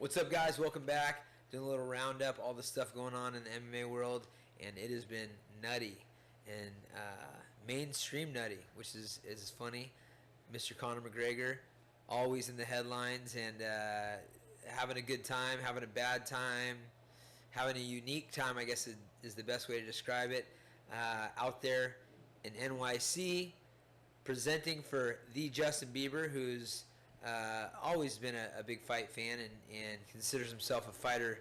What's up, guys? Welcome back. Doing a little roundup, all the stuff going on in the MMA world, and it has been nutty and mainstream nutty, which is funny. Mr. Conor McGregor, always in the headlines and having a good time, having a bad time, having a unique time, I guess is the best way to describe it. Out there in NYC, presenting for the Justin Bieber, who's always been a big fight fan and considers himself a fighter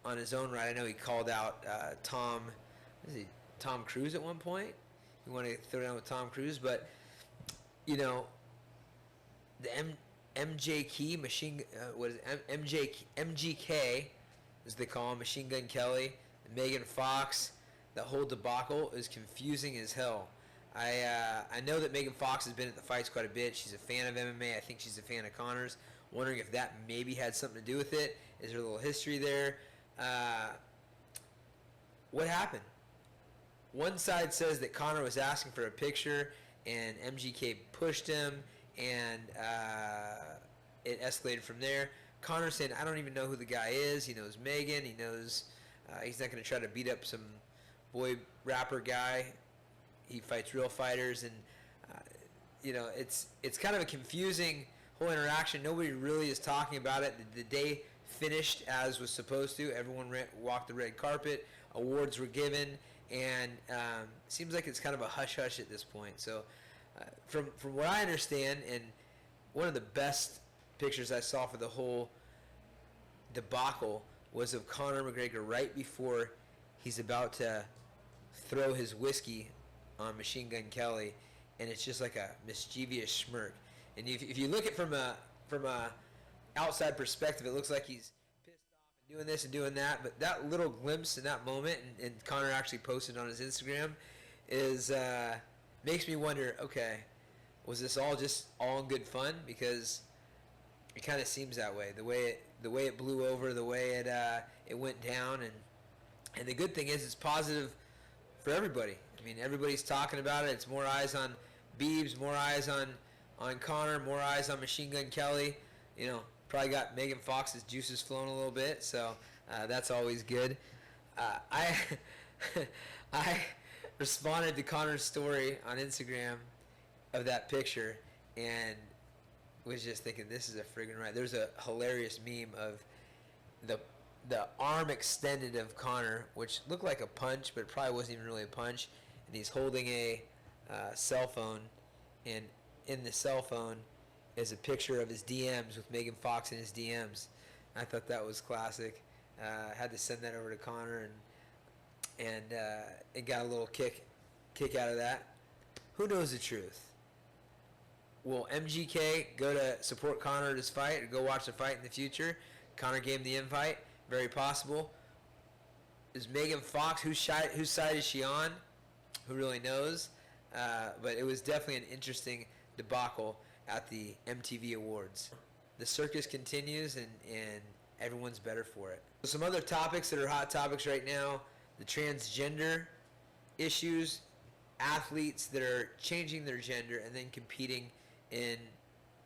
on his own right. I know he called out Tom Cruise at one point. You want to throw down with Tom Cruise, but you know the MJK MGK as they call him, Machine Gun Kelly, Megan Fox. The whole debacle is confusing as hell. I know that Megan Fox has been at the fights quite a bit. She's a fan of MMA. I think she's a fan of Conor's. Wondering if that maybe had something to do with it. Is there a little history there? What happened? One side says that Conor was asking for a picture and MGK pushed him, and it escalated from there. Conor saying, I don't even know who the guy is. He knows Megan. He knows he's not going to try to beat up some boy rapper guy. He fights real fighters, and it's kind of a confusing whole interaction. Nobody really is talking about it. The day finished as was supposed to. Everyone walked the red carpet. Awards were given, and seems like it's kind of a hush hush at this point. So, from what I understand, and one of the best pictures I saw for the whole debacle was of Conor McGregor right before he's about to throw his whiskey on Machine Gun Kelly, and it's just like a mischievous smirk. And if you look at it from a outside perspective, it looks like he's pissed off and doing this and doing that. But that little glimpse in that moment, and Conor actually posted on his Instagram, is makes me wonder. Okay, was this all in good fun? Because it kind of seems that way. The way it blew over, the way it went down, and the good thing is it's positive for everybody. I mean, everybody's talking about it. It's more eyes on Biebs, more eyes on Conor, more eyes on Machine Gun Kelly. You know, probably got Megan Fox's juices flowing a little bit, so that's always good. I responded to Conor's story on Instagram of that picture and was just thinking, this is a friggin' right. There's a hilarious meme of the arm extended of Conor, which looked like a punch, but it probably wasn't even really a punch. And he's holding a cell phone, and in the cell phone is a picture of his DMs with Megan Fox in his DMs. I thought that was classic. Had to send that over to Conor, and it got a little kick out of that. Who knows the truth? Will MGK go to support Conor at his fight or go watch the fight in the future? Conor gave him the invite. Very possible. Is Megan Fox, whose side is she on? Who really knows? But it was definitely an interesting debacle at the MTV Awards. The circus continues, and everyone's better for it. Some other topics that are hot topics right now: the transgender issues, athletes that are changing their gender and then competing in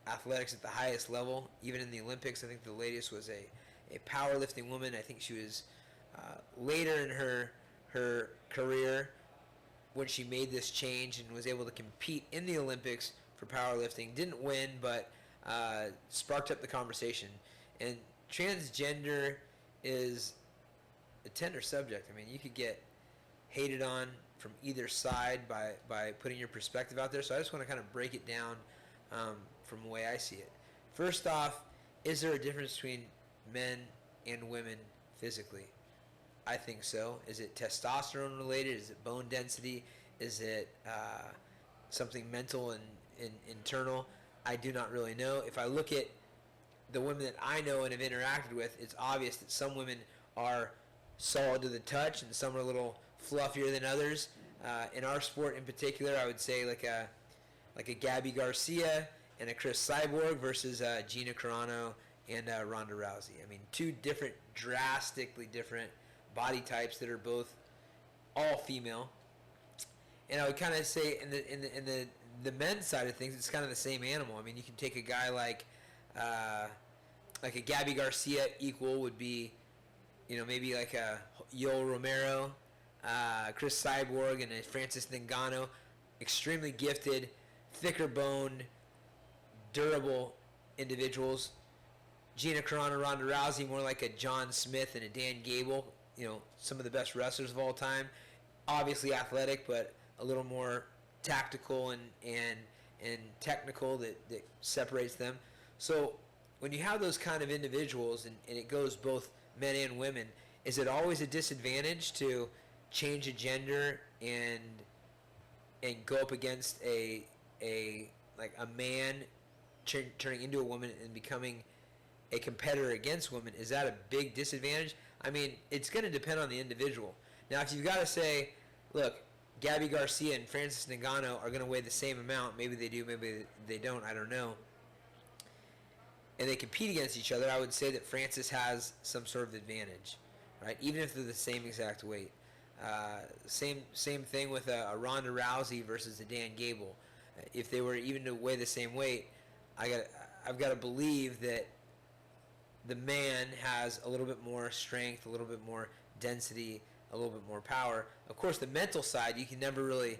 athletics at the highest level, even in the Olympics. I think the latest was a powerlifting woman. I think she was later in her career when she made this change and was able to compete in the Olympics for powerlifting. Didn't win, but sparked up the conversation. And transgender is a tender subject. I mean, you could get hated on from either side by putting your perspective out there. So I just want to kind of break it down from the way I see it. First off, is there a difference between men and women physically? I think so. Is it testosterone related? Is it bone density? Is it something mental and internal? I do not really know. If I look at the women that I know and have interacted with, it's obvious that some women are solid to the touch and some are a little fluffier than others. In our sport in particular, I would say like a Gabby Garcia and a Chris Cyborg versus Gina Carano and Ronda Rousey. I mean, two drastically different body types that are both all female. And I would kind of say in the men's side of things, it's kind of the same animal. I mean, you can take a guy like like a Gabby Garcia equal would be, maybe like a Yoel Romero, Chris Cyborg, and a Francis Ngannou. Extremely gifted, thicker boned, durable individuals. Gina Carano, Ronda Rousey, more like a John Smith and a Dan Gable. Some of the best wrestlers of all time. Obviously athletic, but a little more tactical and technical that separates them. So when you have those kind of individuals, and it goes both men and women, is it always a disadvantage to change a gender and go up against a man turning into a woman and becoming a competitor against women? Is that a big disadvantage? I mean, it's going to depend on the individual. Now, if you've got to say, look, Gabby Garcia and Francis Ngannou are going to weigh the same amount. Maybe they do, maybe they don't. I don't know. And they compete against each other. I would say that Francis has some sort of advantage, right? Even if they're the same exact weight. Same thing with a Ronda Rousey versus a Dan Gable. If they were even to weigh the same weight, I've got to believe that the man has a little bit more strength, a little bit more density, a little bit more power. Of course, the mental side, you can never really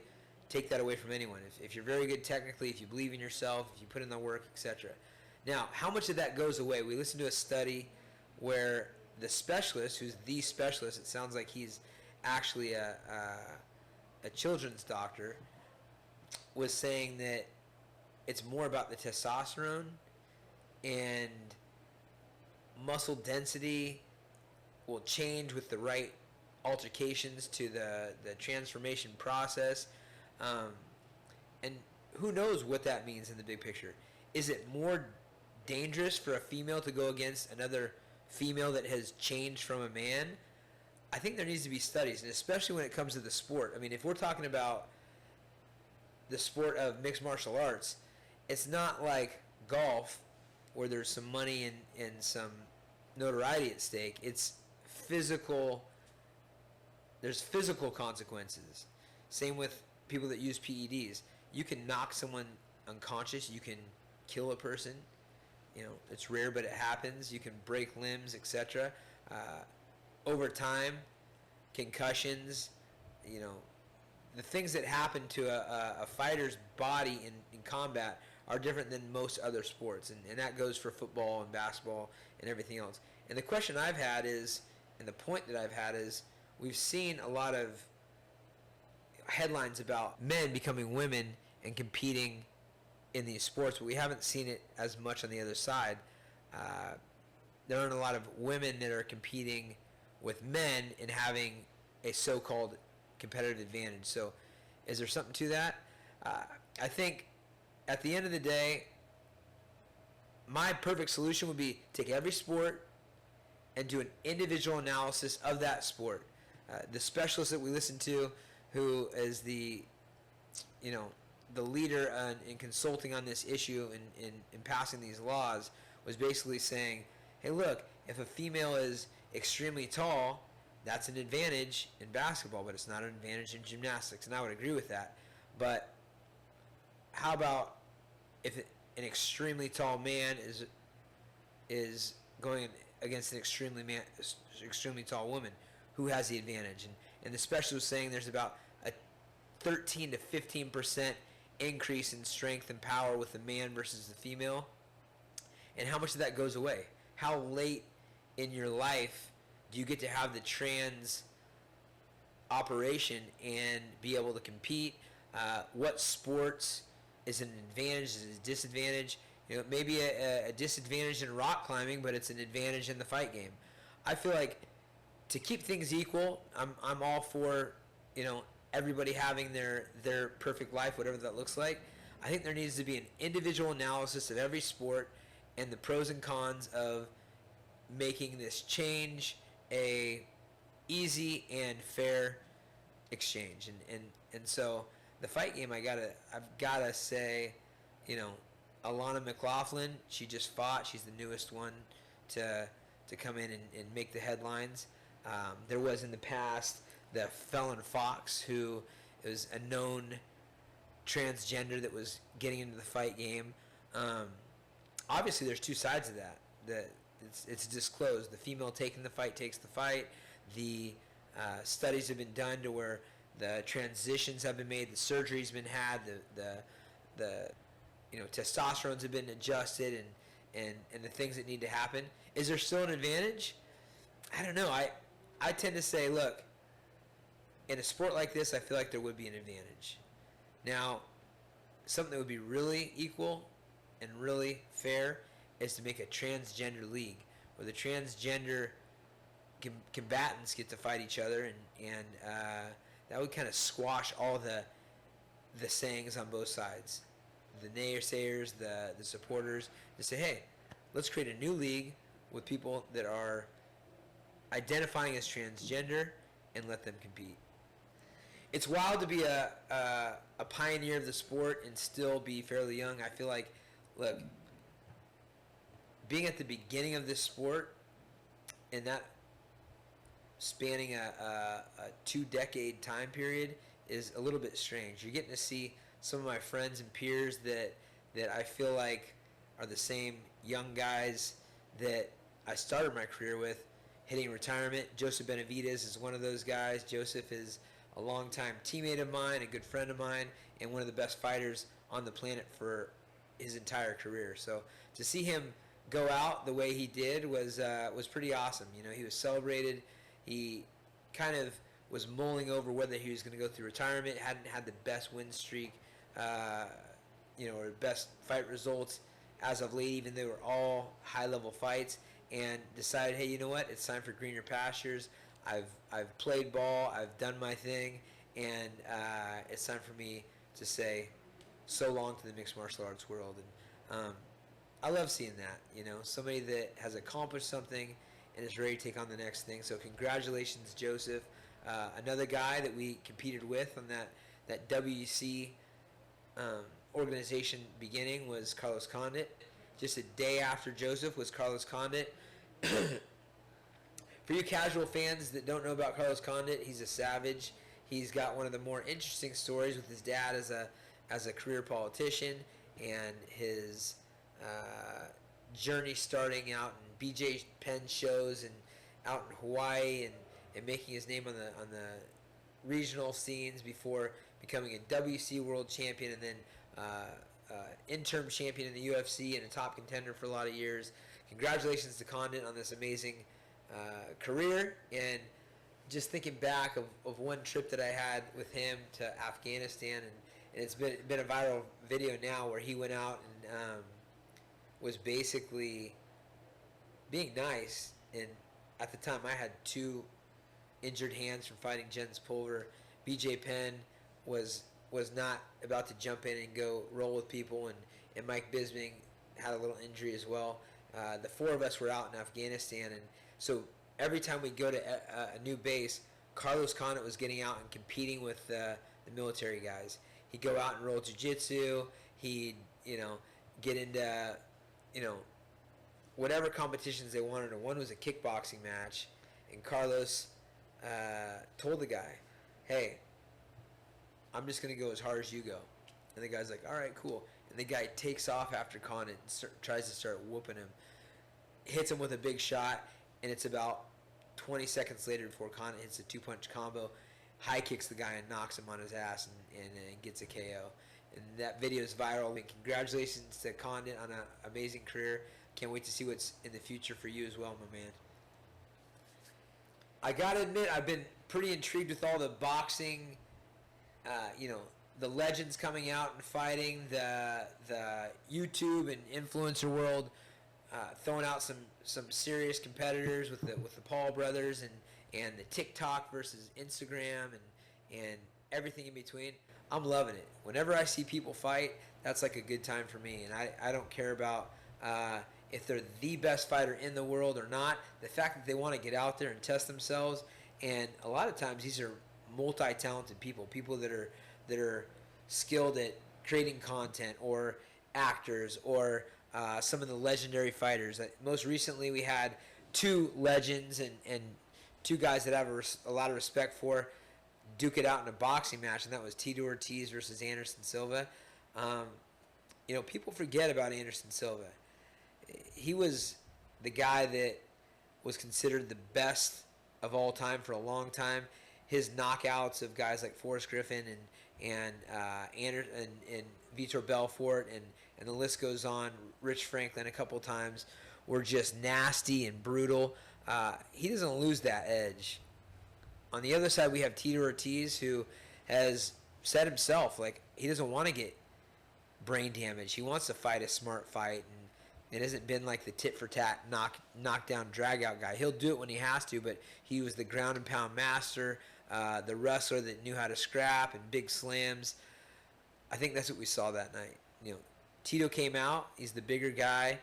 take that away from anyone. If you're very good technically, if you believe in yourself, if you put in the work, etc. Now, how much of that goes away? We listened to a study where the specialist, who's the specialist, it sounds like he's actually a children's doctor, was saying that it's more about the testosterone and muscle density will change with the right altercations to the transformation process. And who knows what that means in the big picture. Is it more dangerous for a female to go against another female that has changed from a man? I think there needs to be studies, and especially when it comes to the sport. I mean, if we're talking about the sport of mixed martial arts, it's not like golf where there's some money and some notoriety at stake. It's physical. There's physical consequences. Same with people that use PEDs. You can knock someone unconscious. You can kill a person. It's rare, but it happens. You can break limbs, etc. Over time, concussions, the things that happen to a fighter's body in combat are different than most other sports, and that goes for football and basketball and everything else. And the question I've had is, and the point that I've had is, we've seen a lot of headlines about men becoming women and competing in these sports, but we haven't seen it as much on the other side. There aren't a lot of women that are competing with men and having a so-called competitive advantage. So is there something to that? I think at the end of the day, my perfect solution would be take every sport and do an individual analysis of that sport. The specialist that we listened to, who is the leader in consulting on this issue and in passing these laws, was basically saying, hey, look, if a female is extremely tall, that's an advantage in basketball, but it's not an advantage in gymnastics, and I would agree with that. But how about if an extremely tall man is going against an extremely tall woman? Who has the advantage? And the specialist was saying there's about a 13 to 15% increase in strength and power with the man versus the female. And how much of that goes away? How late in your life do you get to have the trans operation and be able to compete? What sports is an advantage, is a disadvantage? Maybe a disadvantage in rock climbing, but it's an advantage in the fight game. I feel like to keep things equal, I'm all for everybody having their perfect life, whatever that looks like. I think there needs to be an individual analysis of every sport and the pros and cons of making this change a easy and fair exchange. And so the fight game, I've gotta say, Alana McLaughlin, she just fought. She's the newest one to come in and make the headlines. There was in the past the Felon Fox, who is a known transgender that was getting into the fight game. Obviously, there's two sides of that. It's disclosed. The female taking the fight takes the fight. The studies have been done to where the transitions have been made, the surgery's been had, the testosterones have been adjusted, and the things that need to happen. Is there still an advantage? I don't know. I tend to say, look, in a sport like this, I feel like there would be an advantage. Now, something that would be really equal and really fair is to make a transgender league where the transgender combatants get to fight each other, and that would kind of squash all the sayings on both sides, the naysayers, the supporters, to say, hey, let's create a new league with people that are identifying as transgender and let them compete. It's wild to be a pioneer of the sport and still be fairly young. I feel like, look, being at the beginning of this sport and that spanning a 2-decade time period is a little bit strange. You're getting to see some of my friends and peers that I feel like are the same young guys that I started my career with, hitting retirement. Joseph Benavidez is one of those guys. Joseph is a longtime teammate of mine, a good friend of mine, and one of the best fighters on the planet for his entire career. So to see him go out the way he did was pretty awesome. He was celebrated. He kind of was mulling over whether he was going to go through retirement. Hadn't had the best win streak, or best fight results as of late, even though they were all high-level fights, and decided, hey, you know what? It's time for greener pastures. I've played ball. I've done my thing, and it's time for me to say so long to the mixed martial arts world. And I love seeing that. Somebody that has accomplished something and is ready to take on the next thing. So congratulations, Joseph. Another guy that we competed with on that WEC organization beginning was Carlos Condit. Just a day after Joseph was Carlos Condit. For you casual fans that don't know about Carlos Condit, he's a savage. He's got one of the more interesting stories with his dad as a career politician, and his journey starting out in BJ Penn shows and out in Hawaii and making his name on the regional scenes before becoming a WC world champion, and then interim champion in the UFC and a top contender for a lot of years. Congratulations to Condit on this amazing career. And just thinking back of one trip that I had with him to Afghanistan, and it's been a viral video now where he went out and was basically being nice. And at the time, I had 2 injured hands from fighting Jens Pulver. BJ Penn was not about to jump in and go roll with people, and Mike Bisping had a little injury as well. The 4 of us were out in Afghanistan, and so every time we go to a new base, Carlos Condit was getting out and competing with the military guys. He'd go out and roll jiu-jitsu. He'd get into whatever competitions they wanted. Or one was a kickboxing match, and Carlos told the guy, hey, I'm just going to go as hard as you go. And the guy's like, all right, cool. And the guy takes off after Condit and tries to start whooping him. Hits him with a big shot, and it's about 20 seconds later before Condit hits a 2-punch combo, high kicks the guy and knocks him on his ass and gets a KO. And that video is viral. And congratulations to Condit on an amazing career. Can't wait to see what's in the future for you as well, my man. I got to admit, I've been pretty intrigued with all the boxing, the legends coming out and fighting, the YouTube and influencer world throwing out some serious competitors with the Paul brothers and the TikTok versus Instagram and everything in between. I'm loving it. Whenever I see people fight, that's like a good time for me, and I don't care about if they're the best fighter in the world or not. The fact that they want to get out there and test themselves, and a lot of times these are multi-talented people that are skilled at creating content, or actors, or some of the legendary fighters. Most recently we had 2 legends and 2 guys that I have a lot of respect for duke it out in a boxing match, and that was Tito Ortiz versus Anderson Silva. People forget about Anderson Silva. He was the guy that was considered the best of all time for a long time. His knockouts of guys like Forrest Griffin and Vitor Belfort and the list goes on. Rich Franklin a couple times were just nasty and brutal. He doesn't lose that edge. On the other side, we have Tito Ortiz, who has said himself, like, he doesn't want to get brain damage. He wants to fight a smart fight, and it hasn't been like the tit-for-tat, knock-down, drag-out guy. He'll do it when he has to, but he was the ground-and-pound master, the wrestler that knew how to scrap and big slams. I think that's what we saw that night. You know, Tito came out. He's the bigger guy,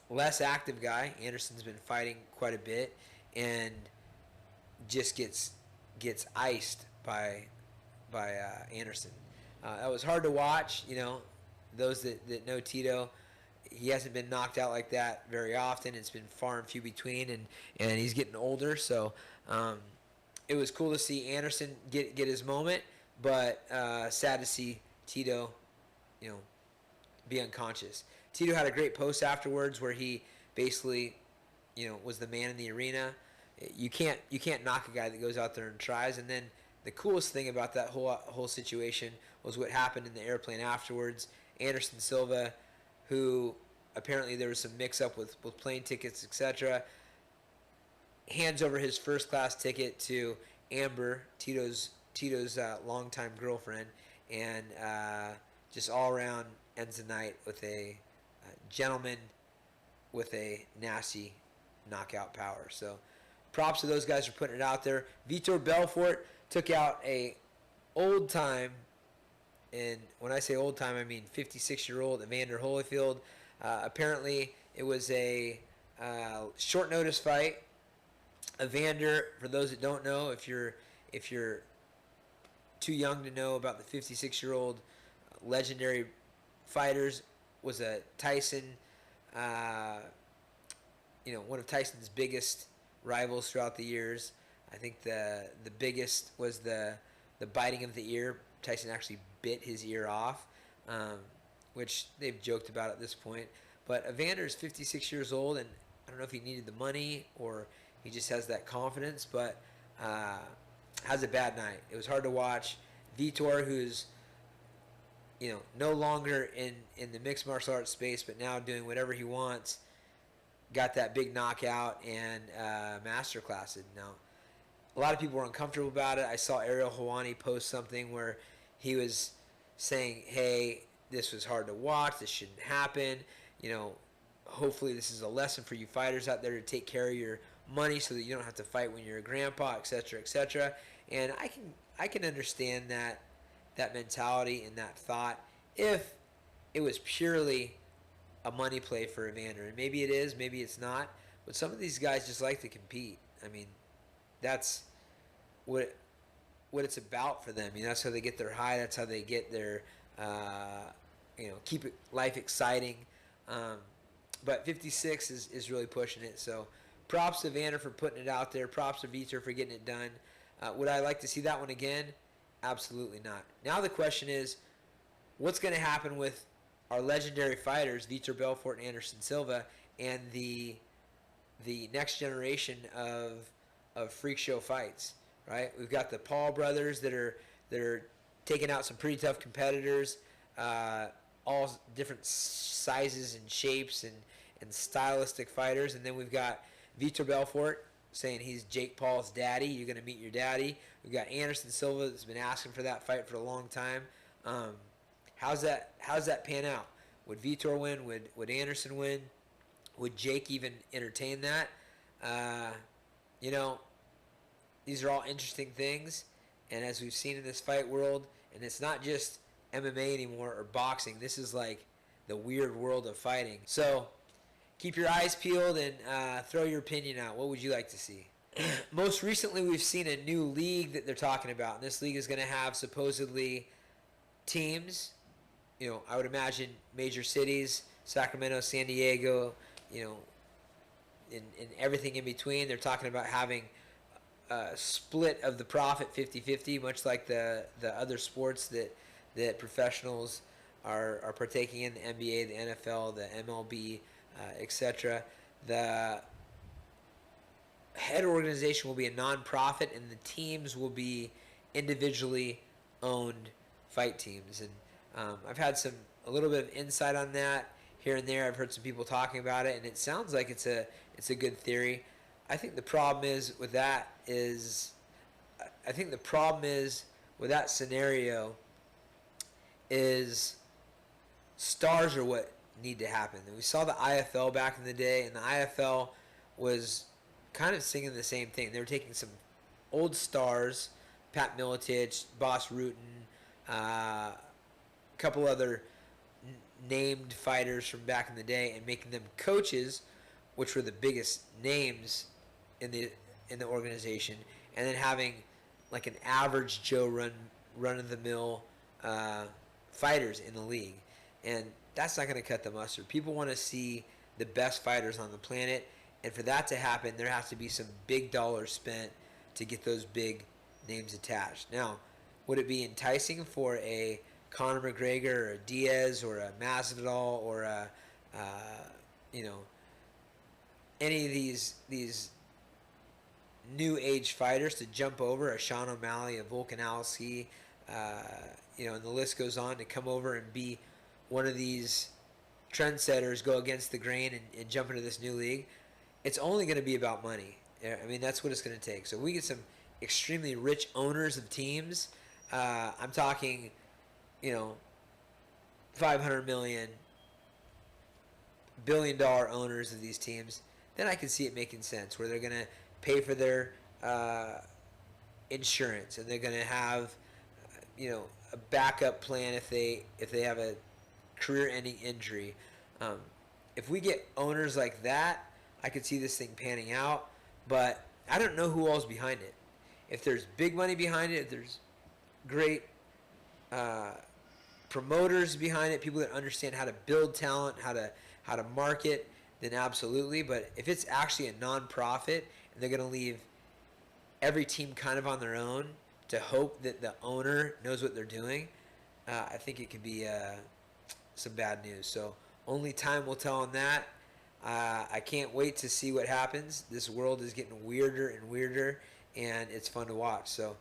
less active guy. Anderson's been fighting quite a bit, and just gets iced by Anderson. That was hard to watch. You know, those that know Tito, he hasn't been knocked out like that very often. It's been far and few between, and he's getting older. So it was cool to see Anderson get his moment, but sad to see Tito, you know, be unconscious. Tito had a great post afterwards where he basically, you know, was the man in the arena. You can't knock a guy that goes out there and tries. And then the coolest thing about that whole situation was what happened in the airplane afterwards. Anderson Silva, who apparently there was some mix-up with plane tickets, etc., hands over his first-class ticket to Amber, Tito's longtime girlfriend, and just all around ends the night with a gentleman with a nasty knockout power. So props to those guys for putting it out there. Vitor Belfort took out a old time, and when I say old time, I mean 56-year-old Evander Holyfield. Apparently, it was a short notice fight. Evander, for those that don't know, if you're too young to know about the 56-year-old legendary fighters, was a Tyson, one of Tyson's biggest rivals throughout the years. I think the biggest was the biting of the ear. Tyson actually bit his ear off, which they've joked about at this point. But Evander is 56 years old, and I don't know if he needed the money or he just has that confidence, but has a bad night. It was hard to watch. Vitor, who's no longer in the mixed martial arts space, but now doing whatever he wants, got that big knockout and masterclassed. Now, a lot of people were uncomfortable about it. I saw Ariel Helwani post something where he was saying, hey, this was hard to watch. This shouldn't happen. Hopefully this is a lesson for you fighters out there to take care of your money so that you don't have to fight when you're a grandpa, etc., etc. And I can understand that mentality and that thought if it was purely a money play for Evander. And maybe it is, maybe it's not. But some of these guys just like to compete. I mean, that's what it's about for them. That's how they get their high. That's how they get their, keep life exciting. But 56 is really pushing it. So props to Evander for putting it out there. Props to Vitor for getting it done. Would I like to see that one again? Absolutely not. Now the question is, what's going to happen with our legendary fighters, Vitor Belfort and Anderson Silva, and the next generation of freak show fights, right? We've got the Paul brothers that are taking out some pretty tough competitors, all different sizes and shapes and stylistic fighters. And then we've got Vitor Belfort saying he's Jake Paul's daddy. You're going to meet your daddy. We've got Anderson Silva that's been asking for that fight for a long time. How's that pan out? Would Vitor win? Would Anderson win? Would Jake even entertain that? These are all interesting things. And as we've seen in this fight world, and it's not just MMA anymore or boxing. This is like the weird world of fighting. So keep your eyes peeled and throw your opinion out. What would you like to see? Most recently, we've seen a new league that they're talking about. And this league is going to have supposedly teams. I would imagine major cities, Sacramento, San Diego, and everything in between. They're talking about having a split of the profit 50-50, much like the other sports that professionals are partaking in, the NBA, the NFL, the MLB, etc. The head organization will be a non-profit, and the teams will be individually owned fight teams. And I've had a little bit of insight on that here and there. I've heard some people talking about it, and it sounds like it's a good theory. I think the problem is with that scenario is stars are what need to happen. And we saw the IFL back in the day, and the IFL was kind of singing the same thing. They were taking some old stars, Pat Miletich, Boss Rutan, a couple other named fighters from back in the day, and making them coaches, which were the biggest names in the organization, and then having like an average Joe run of the mill fighters in the league. And that's not going to cut the mustard. People want to see the best fighters on the planet, and for that to happen, there has to be some big dollars spent to get those big names attached. Now, would it be enticing for a Conor McGregor or a Diaz or a Masvidal or a any of these new age fighters to jump over, a Sean O'Malley, a Volkanovski, and the list goes on, to come over and be one of these trendsetters, go against the grain and jump into this new league? It's only going to be about money. I mean, that's what it's going to take. So we get some extremely rich owners of teams. I'm talking, $500 million, $1 billion owners of these teams. Then I can see it making sense, where they're going to pay for their insurance, and they're going to have, a backup plan if they have a career-ending injury. If we get owners like that, I could see this thing panning out, but I don't know who all's behind it. If there's big money behind it, if there's great promoters behind it, people that understand how to build talent, how to market, then absolutely. But if it's actually a non-profit and they're going to leave every team kind of on their own to hope that the owner knows what they're doing, I think it could be some bad news. So only time will tell on that. I can't wait to see what happens. This world is getting weirder and weirder, and it's fun to watch. So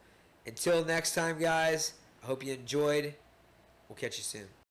until next time, guys, I hope you enjoyed. We'll catch you soon.